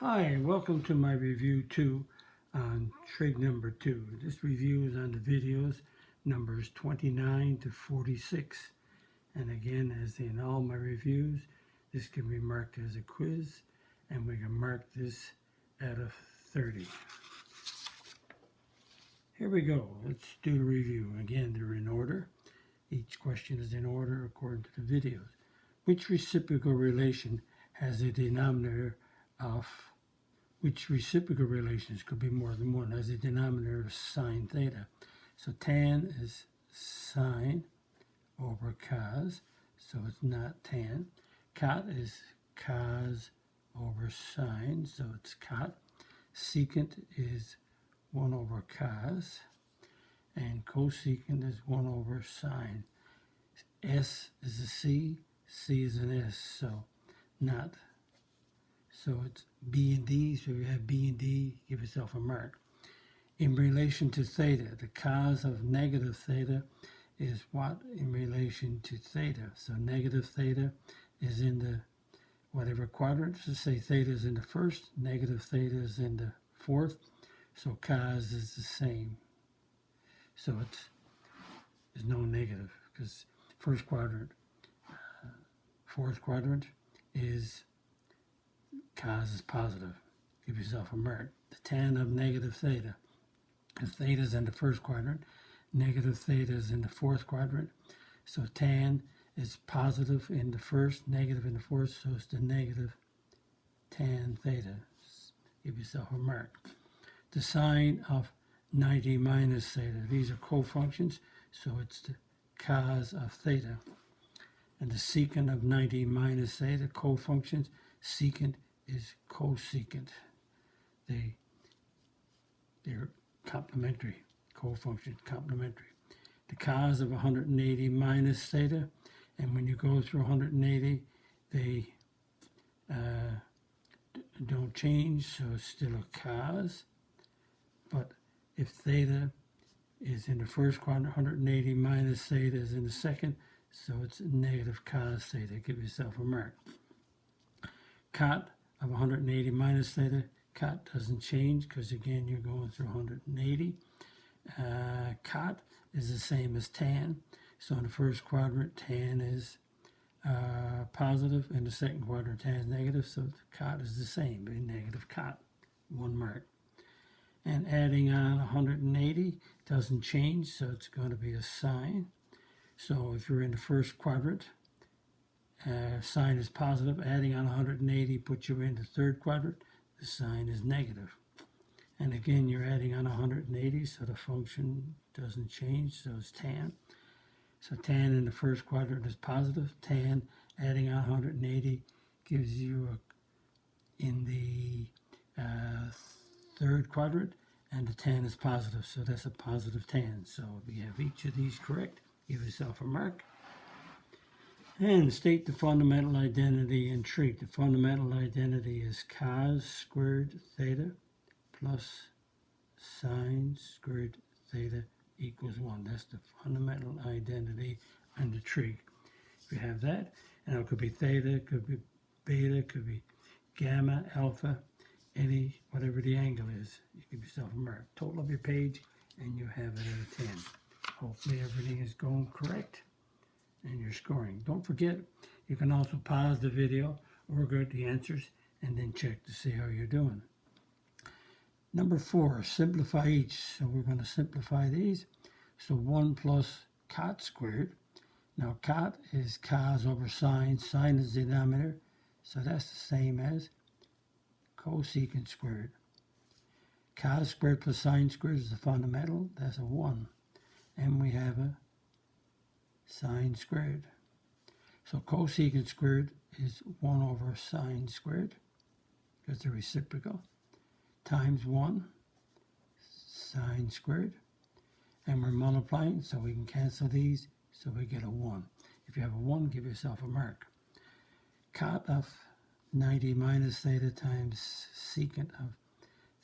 Hi, welcome to my review 2 on Trig number 2. This review is on the videos numbers 29 to 46. And again, as in all my reviews, this can be marked as a quiz, and we can mark this out of 30. Here we go. Let's do the review. Again, they're in order. Each question is in order according to the videos. Which reciprocal relation has a denominator of which reciprocal relations could be more than one, as a denominator of sine theta. So tan is sine over cos, so it's not tan. Cot is cos over sine, so it's cot. Secant is 1 over cos, and cosecant is 1 over sine. S is a C, C is an S, so not. So it's B and D, so you have B and D, give yourself a mark. In relation to theta, the cos of negative theta is what in relation to theta? So negative theta is in the whatever quadrant. So say theta is in the first, negative theta is in the fourth, so cos is the same. So there's no negative because first quadrant, fourth quadrant is cos is positive. Give yourself a mark. The tan of negative theta. If theta is in the first quadrant, negative theta is in the fourth quadrant. So tan is positive in the first, negative in the fourth, so it's the negative tan theta. Give yourself a mark. The sine of 90 minus theta. These are cofunctions, so it's the cos of theta. And the secant of 90 minus theta, cofunctions, secant is cosecant. They're complementary, cofunctions, complementary. The cos of 180 minus theta, and when you go through 180, they don't change, so it's still a cos. But if theta is in the first quadrant, 180 minus theta is in the second, so it's negative cos theta. Give yourself a mark. Cot of 180 minus theta, cot doesn't change because again you're going through 180. Cot is the same as tan. So in the first quadrant, tan is positive. In the second quadrant, tan is negative. So the cot is the same, but negative cot, 1 mark. And adding on 180 doesn't change, so it's going to be a sine. So if you're in the first quadrant, sine is positive. Adding on 180 puts you in the third quadrant. The sign is negative. And again, you're adding on 180, so the function doesn't change, so it's tan. So tan in the first quadrant is positive. Tan adding on 180 gives you in the third quadrant, and the tan is positive, so that's a positive tan. So we have each of these correct. Give yourself a mark. And state the fundamental identity in trig. The fundamental identity is cos squared theta plus sine squared theta equals 1. That's the fundamental identity in the trig. If you have that, and it could be theta, could be beta, could be gamma, alpha, any, whatever the angle is. You give yourself a mark. Total of your page, and you have it out of 10. Hopefully everything is going correct and you're scoring. Don't forget, you can also pause the video or go to the answers and then check to see how you're doing. Number 4, simplify each. So we're going to simplify these. So 1 plus cot squared. Now cot is cos over sine. Sine is the denominator, so that's the same as cosecant squared. Cos squared plus sine squared is the fundamental. That's a 1. And we have a sine squared. So cosecant squared is 1 over sine squared, because they're reciprocal, times 1 sine squared. And we're multiplying, so we can cancel these, so we get a 1. If you have a 1, give yourself a mark. Cot of 90 minus theta times secant of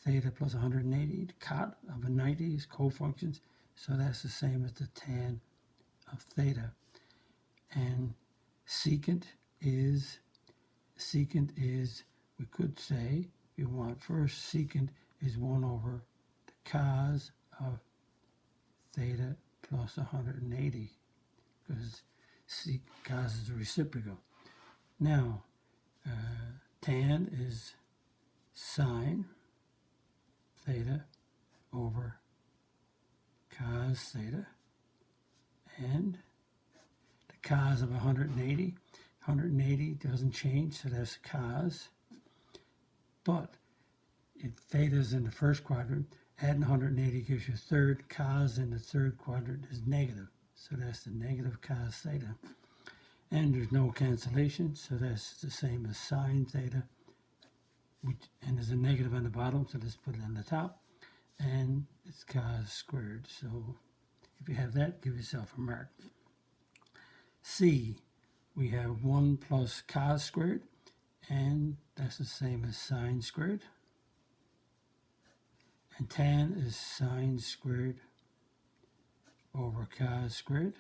theta plus 180. The cot of a 90 is cofunctions, so that's the same as the tan of theta. And secant is, we could say, you want first secant is 1 over the cos of theta plus 180, because cos is a reciprocal. Now, tan is sine theta over cos theta, and the cos of 180 doesn't change, so that's cos. But if theta is in the first quadrant, adding 180 gives you third. Cos in the third quadrant is negative, so that's the negative cos theta. And there's no cancellation, so that's the same as sine theta, and there's a negative on the bottom, so let's put it on the top, and it's cos squared. So if you have that, give yourself a mark. C, we have 1 plus cos squared, and that's the same as sine squared. And tan is sine squared over cos squared.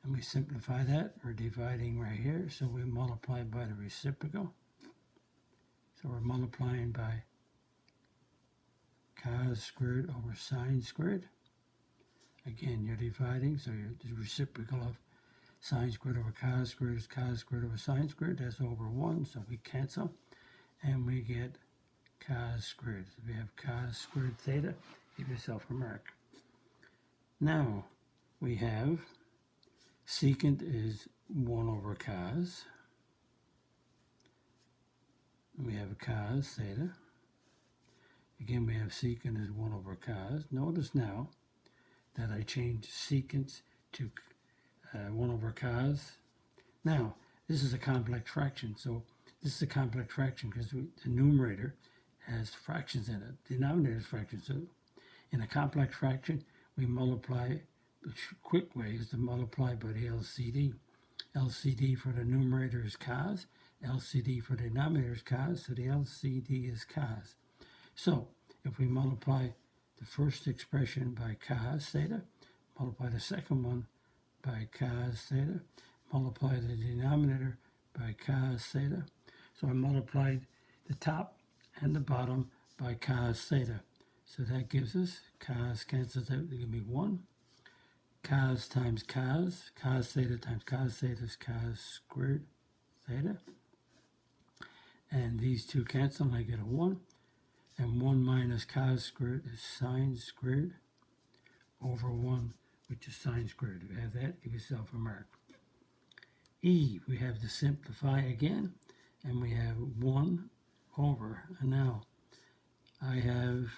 And we simplify that, we're dividing right here, so we multiply by the reciprocal. So we're multiplying by cos squared over sine squared. Again, you're dividing, so the reciprocal of sine squared over cos squared is cos squared over sine squared. That's over 1, so we cancel, and we get cos squared. So we have cos squared theta. Give yourself a mark. Now, we have secant is 1 over cos. We have cos theta. Again, we have secant is 1 over cos. Notice now that I changed secant to 1 over cos. Now, this is a complex fraction. So this is a complex fraction because the numerator has fractions in it. The denominator is fractions. So in a complex fraction, we multiply. The quick way is to multiply by the LCD. LCD for the numerator is cos. LCD for the denominator is cos. So the LCD is cos. So if we multiply the first expression by cos theta, multiply the second one by cos theta, multiply the denominator by cos theta. So I multiplied the top and the bottom by cos theta. So that gives us, cos cancels out, they give me 1. Cos times cos, cos theta times cos theta is cos squared theta. And these two cancel, and I get a 1. And 1 minus cos squared is sine squared over 1, which is sine squared. If you have that, give yourself a mark. E, we have to simplify again, and we have 1 over, and now I have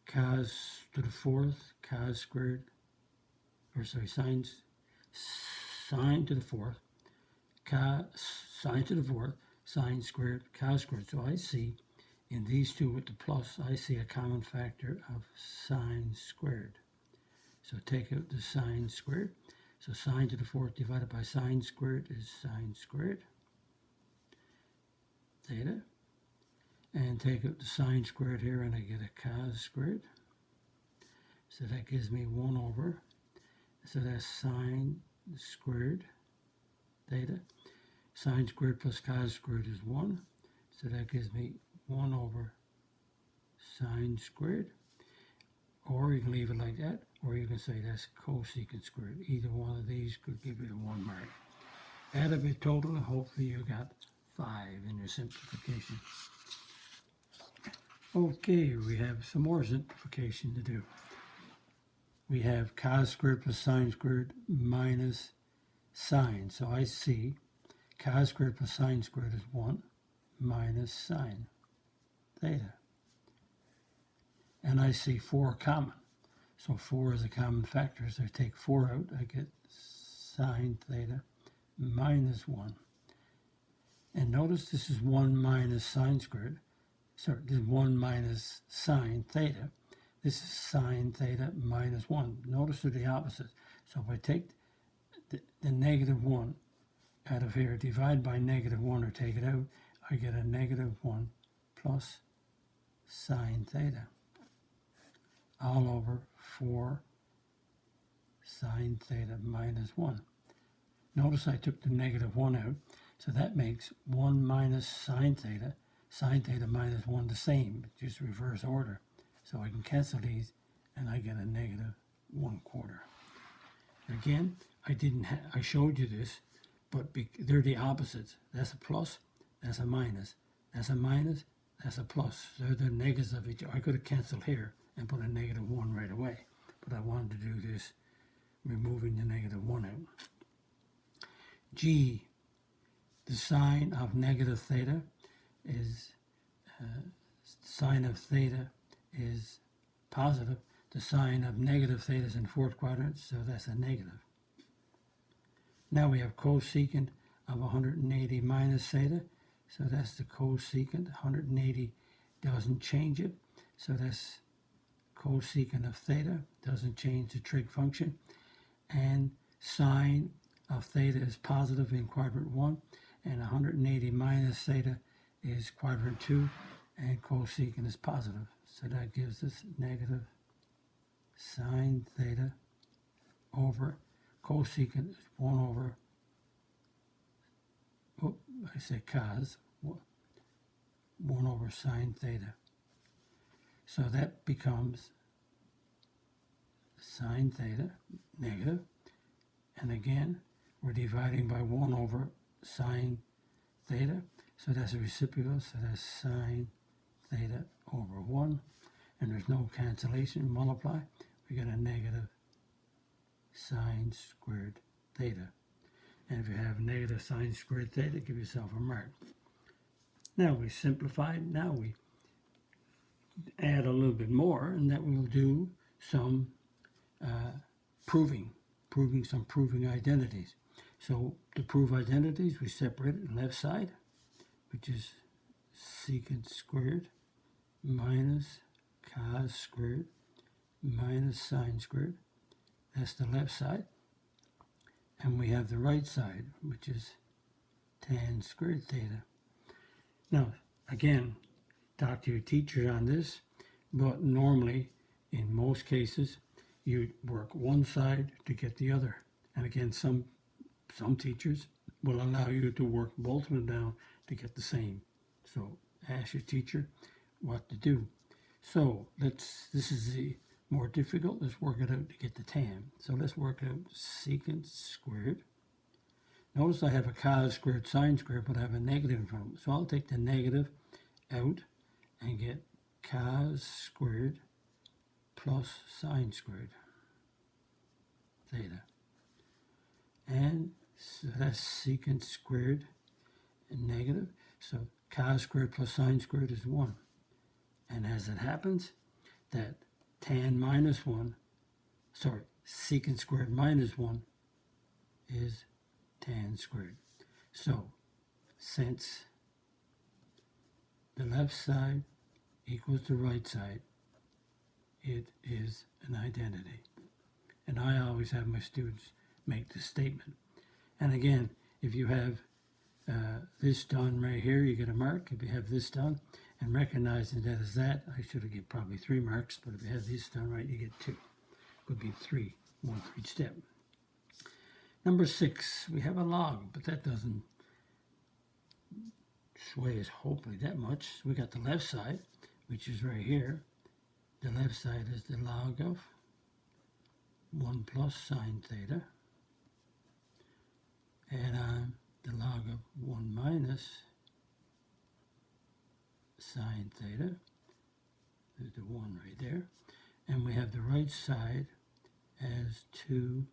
cos to the 4th, cos squared, sine to the 4th, sine to the 4th, sine squared, cos squared. So I see in these two with the plus, I see a common factor of sine squared. So take out the sine squared. So sine to the 4th divided by sine squared is sine squared theta. And take out the sine squared here, and I get a cos squared. So that gives me 1 over. So that's sine squared theta. Sine squared plus cos squared is 1. So that gives me 1 over sine squared. Or you can leave it like that, or you can say that's cosecant squared. Either one of these could give you the 1 mark. Add up your total, and hopefully you got 5 in your simplification. Okay, we have some more simplification to do. We have cos squared plus sine squared minus sine. So I see cos squared plus sine squared is 1 minus sine theta. And I see 4 common. So 4 is a common factor. So I take 4 out, I get sine theta minus 1. And notice this is 1 minus sine squared. Sorry, this is 1 minus sine theta. This is sine theta minus 1. Notice they're the opposites. So if I take the negative 1 out of here, divide by negative 1 or take it out, I get a negative 1 plus sine theta all over 4 sine theta minus 1. Notice I took the negative 1 out, so that makes 1 minus sine theta sine theta minus 1 the same, just reverse order. So I can cancel these and I get a negative 1/4. Again, I showed you this, but they're the opposites. That's a plus, that's a minus, that's a minus, that's a plus. They're the negatives of each other. I could have canceled here and put a negative 1 right away, but I wanted to do this removing the negative 1 out. G, the sine of negative theta is, sine of theta is positive. The sine of negative theta is in fourth quadrant, so that's a negative. Now we have cosecant of 180 minus theta, so that's the cosecant. 180 doesn't change it, so that's cosecant of theta, doesn't change the trig function. And sine of theta is positive in quadrant 1, and 180 minus theta is quadrant 2, and cosecant is positive. So that gives us negative sine theta over cosecant is 1 over, I say cos, 1 over sine theta. So that becomes sine theta, negative, and again, we're dividing by 1 over sine theta, so that's a reciprocal, so that's sine theta over 1, and there's no cancellation, multiply, we get a negative sine squared theta. And if you have negative sine squared theta, give yourself a mark. Now we simplify, now we add a little bit more, and that we'll do some proving some proving identities. So to prove identities, we separate it left side, which is secant squared minus cos squared minus sine squared. That's the left side. And we have the right side, which is tan squared theta. Now, again, talk to your teacher on this, but normally, in most cases, you work one side to get the other. And again, some teachers will allow you to work both of them down to get the same. So ask your teacher what to do. So this is the more difficult. Let's work it out to get the tan. So let's work out secant squared. Notice I have a cos squared sine squared, but I have a negative in front of it. So I'll take the negative out and get cos squared plus sine squared theta. And so that's secant squared and negative. So cos squared plus sine squared is 1. And as it happens, that tan minus 1, secant squared minus 1 is tan squared. So since the left side equals the right side, it is an identity. And I always have my students make this statement. And again, if you have this done right here, you get a mark. If you have this done, and recognizing that as that, I should have given probably 3 marks, but if you have this done right, you get 2. Could be 3, 1 for each step. Number 6, we have a log, but that doesn't sway us hopefully that much. So we got the left side, which is right here. The left side is the log of 1 plus sine theta, and the log of 1 minus sine theta. There's the 1 right there. And we have the right side as 2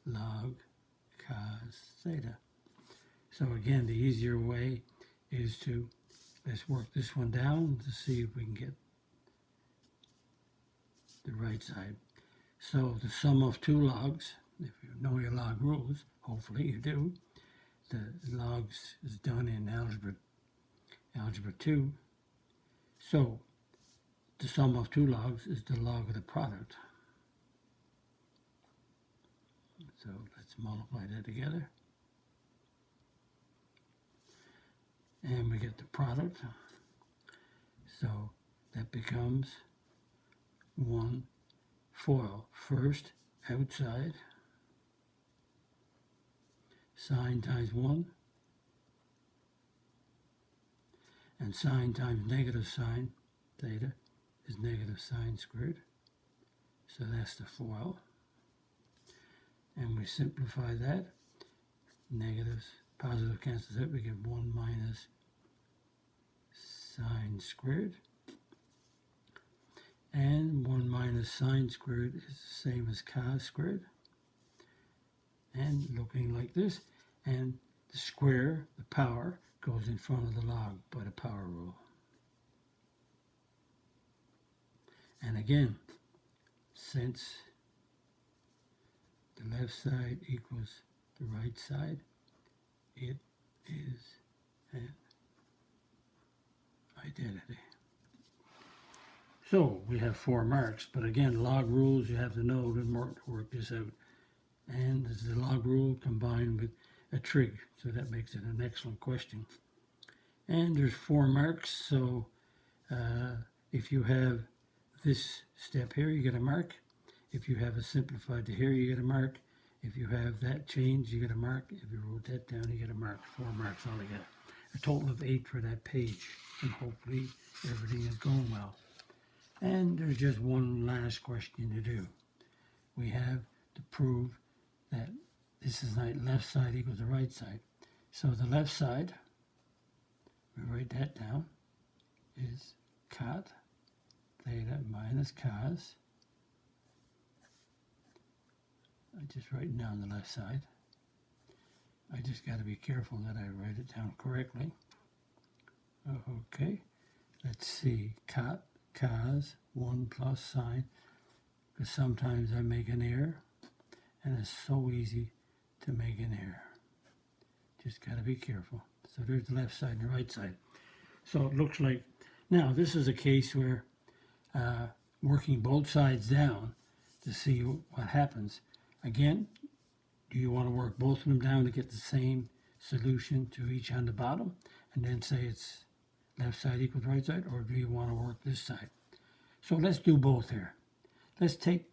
log cos theta. So again, the easier way is to, let's work this one down to see if we can get the right side. So the sum of 2 logs, if you know your log rules, hopefully you do, the logs is done in algebra 2. So the sum of 2 logs is the log of the product. So let's multiply that together. And we get the product. So that becomes 1 FOIL. First, outside, sine times 1, And sine times negative sine theta is negative sine squared. So that's the FOIL. And we simplify that. Negatives, positive cancels out. We get 1 minus sine squared. And 1 minus sine squared is the same as cos squared. And looking like this. And the square, the power, goes in front of the log by the power rule. And again, since the left side equals the right side, it is an identity. So we have 4 marks, but again, log rules, you have to know to work this out. And this is the log rule combined with a trig, so that makes it an excellent question. And there's 4 marks, so if you have this step here, you get a mark. If you have a simplified to here, you get a mark. If you have that change, you get a mark. If you wrote that down, you get a mark. 4 marks altogether. A total of 8 for that page, and hopefully everything is going well. And there's just one last question to do. We have to prove that this is like left side equals the right side. So the left side, we write that down, is cot theta minus cos. I just write down the left side. I just got to be careful that I write it down correctly. Okay, let's see, cot cos 1 plus sine, because sometimes I make an error, and it's so easy to make an error. Just got to be careful. So there's the left side and the right side. So it looks like, now this is a case where working both sides down to see what happens. Again, do you want to work both of them down to get the same solution to each on the bottom and then say it's left side equals right side, or do you want to work this side? So let's do both here. Let's take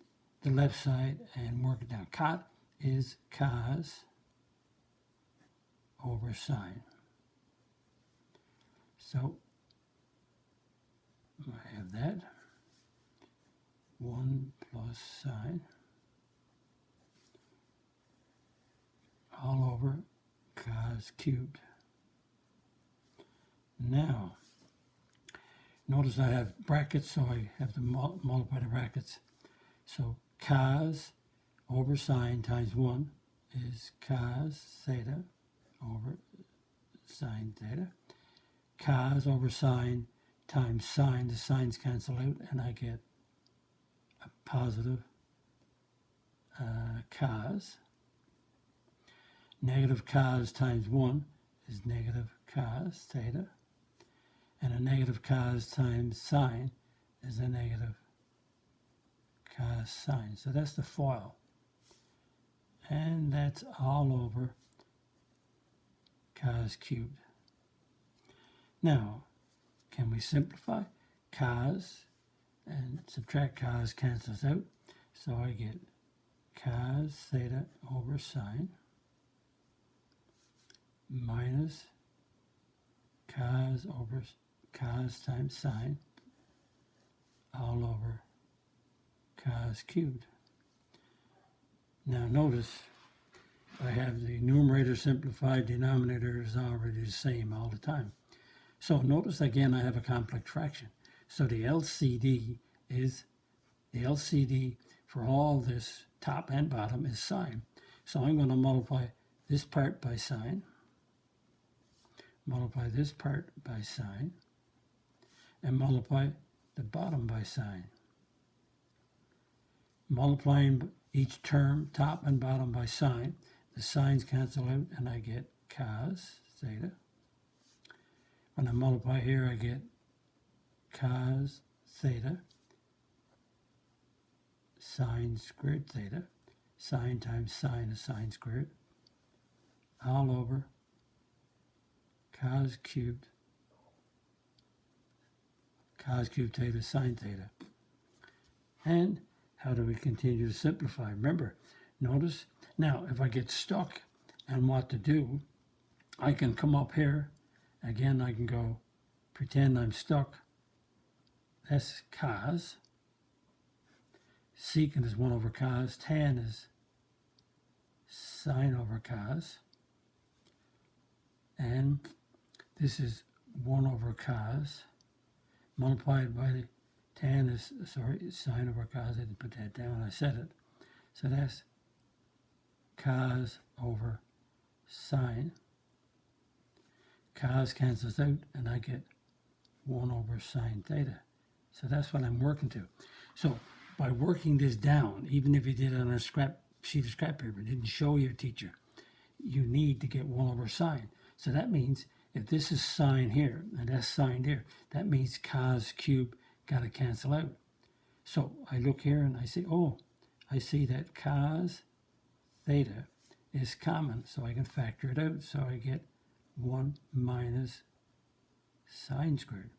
the left side and work it down. Cot is cos over sine. So I have that. 1 plus sine all over cos cubed. Now, notice I have brackets, so I have to multiply the brackets. So cos over sine times 1 is cos theta over sine theta. Cos over sine times sine, the sines cancel out, and I get a positive cos. Negative cos times 1 is negative cos theta. And a negative cos times sine is a negative cos sine. So that's the FOIL. And that's all over cos cubed. Now, can we simplify? Cos and subtract cos cancels out. So I get cos theta over sine minus cos over cos times sine all over cos cubed. Now notice I have the numerator simplified, denominator is already the same all the time. So notice again I have a complex fraction. So the LCD for all this top and bottom is sine. So I'm going to multiply this part by sine, multiply this part by sine, and multiply the bottom by sine. Multiplying each term, top and bottom, by sine, the sines cancel out and I get cos theta. When I multiply here, I get cos theta sine squared theta. Sine times sine is sine squared, all over cos cubed theta sine theta. And how do we continue to simplify? Remember, notice, now if I get stuck and what to do, I can come up here. Again, I can go pretend I'm stuck. That's cos. Secant is 1 over cos. Tan is sine over cos. And this is 1 over cos multiplied by the tan is, sine over cos. I didn't put that down. I said it. So that's cos over sine. Cos cancels out, and I get 1 over sine theta. So that's what I'm working to. So by working this down, even if you did it on a sheet of scrap paper, didn't show your teacher, you need to get 1 over sine. So that means if this is sine here, and that's sine there, that means cos cubed got to cancel out. So I look here and I say, oh, I see that cos theta is common, so I can factor it out. So I get 1 minus sine squared.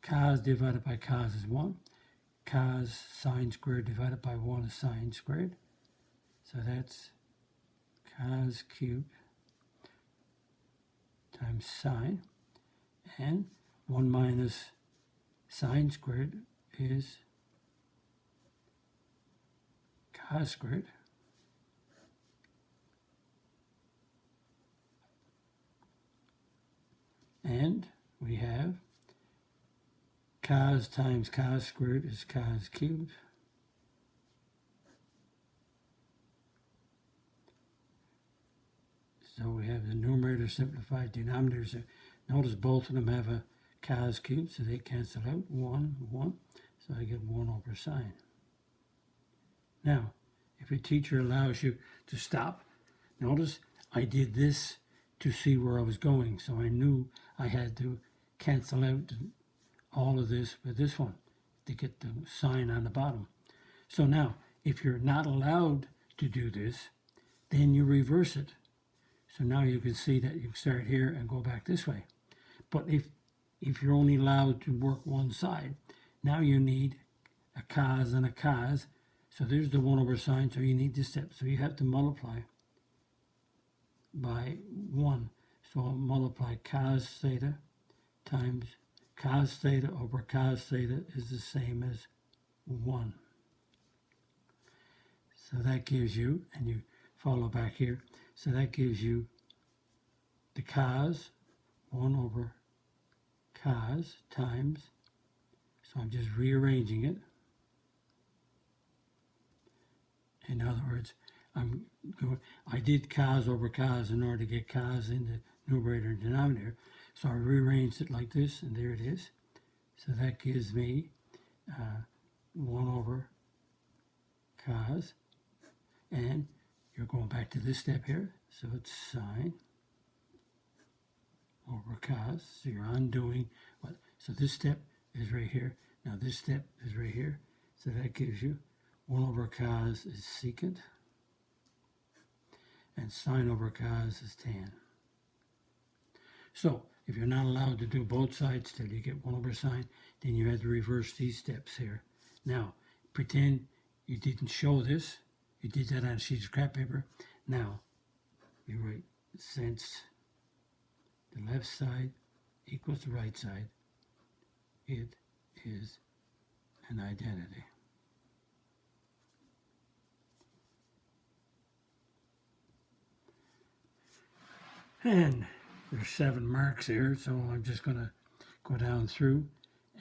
Cos divided by cos is 1. Cos sine squared divided by 1 is sine squared. So that's cos cubed times sine. And 1 minus sine squared is cos squared. And we have cos times cos squared is cos cubed. So we have the numerator simplified, denominators. Notice both of them have a cos cubed, so they cancel out. 1, 1. So I get 1 over sine. Now, if your teacher allows you to stop, notice I did this to see where I was going. So I knew I had to cancel out all of this with this one to get the sign on the bottom. So now, if you're not allowed to do this, then you reverse it. So now you can see that you start here and go back this way. But if you're only allowed to work one side, now you need a cos and a cos. So there's the 1 over sine, so you need this step. So you have to multiply by 1. So I'll multiply cos theta times cos theta over cos theta is the same as 1. So that gives you, and you follow back here, so that gives you the cos, 1 over cos times, so I'm just rearranging it. In other words, I did cos over cos in order to get cos in the numerator and denominator. So I rearranged it like this, and there it is. So that gives me 1 over cos. And you're going back to this step here. So it's sine over cos. So you're undoing what? So this step is right here. Now this step is right here. So that gives you 1 over cos is secant. And sine over cos is tan. So if you're not allowed to do both sides till you get 1 over sine, then you have to reverse these steps here. Now, pretend you didn't show this. You did that on a sheet of scrap paper. Now, you write, since the left side equals the right side, it is an identity. And there's 7 marks here, so I'm just going to go down through.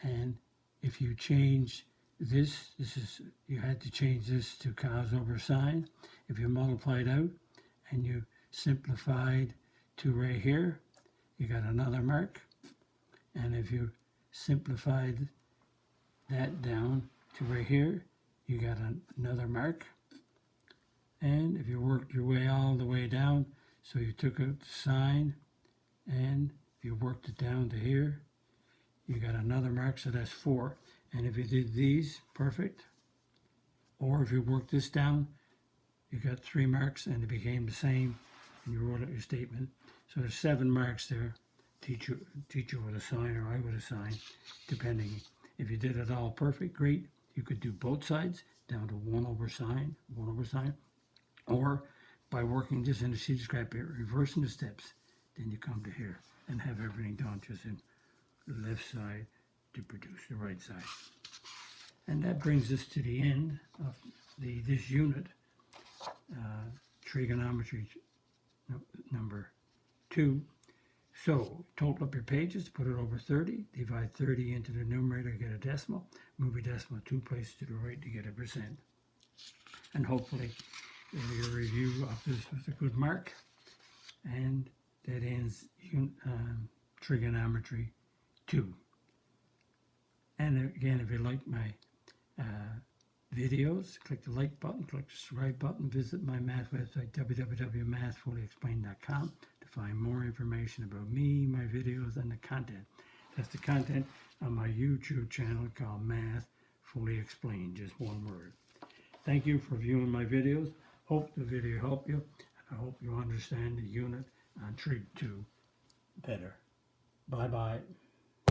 And if you change this is, you had to change this to cos over sine. If you multiplied out and you simplified to right here, you got another mark. And if you simplified that down to right here, you got another mark. And if you worked your way all the way down, so you took out the sine, and if you worked it down to here, you got another mark, so that's 4. And if you did these, perfect. Or if you worked this down, you got 3 marks, and it became the same, and you wrote out your statement. So there's 7 marks there. Teacher would assign, or I would assign, depending. If you did it all perfect, great. You could do both sides down to 1 over sine, 1 over sine. Or by working just in a sheet of scrap paper, reversing the steps, then you come to here. and have everything done just in the left side to produce the right side. And that brings us to the end of this unit, trigonometry number 2. So total up your pages, put it over 30, divide 30 into the numerator, get a decimal, move your decimal 2 places to the right to get a percent. And hopefully your review of this was a good mark. And that ends trigonometry 2. And again, if you like my videos, click the like button, click the subscribe button, visit my math website, www.mathfullyexplained.com, to find more information about me, my videos, and the content. That's the content on my YouTube channel called Math Fully Explained, just one word. Thank you for viewing my videos. Hope the video helped you, and I hope you understand the unit on Trig 2 better. Bye-bye.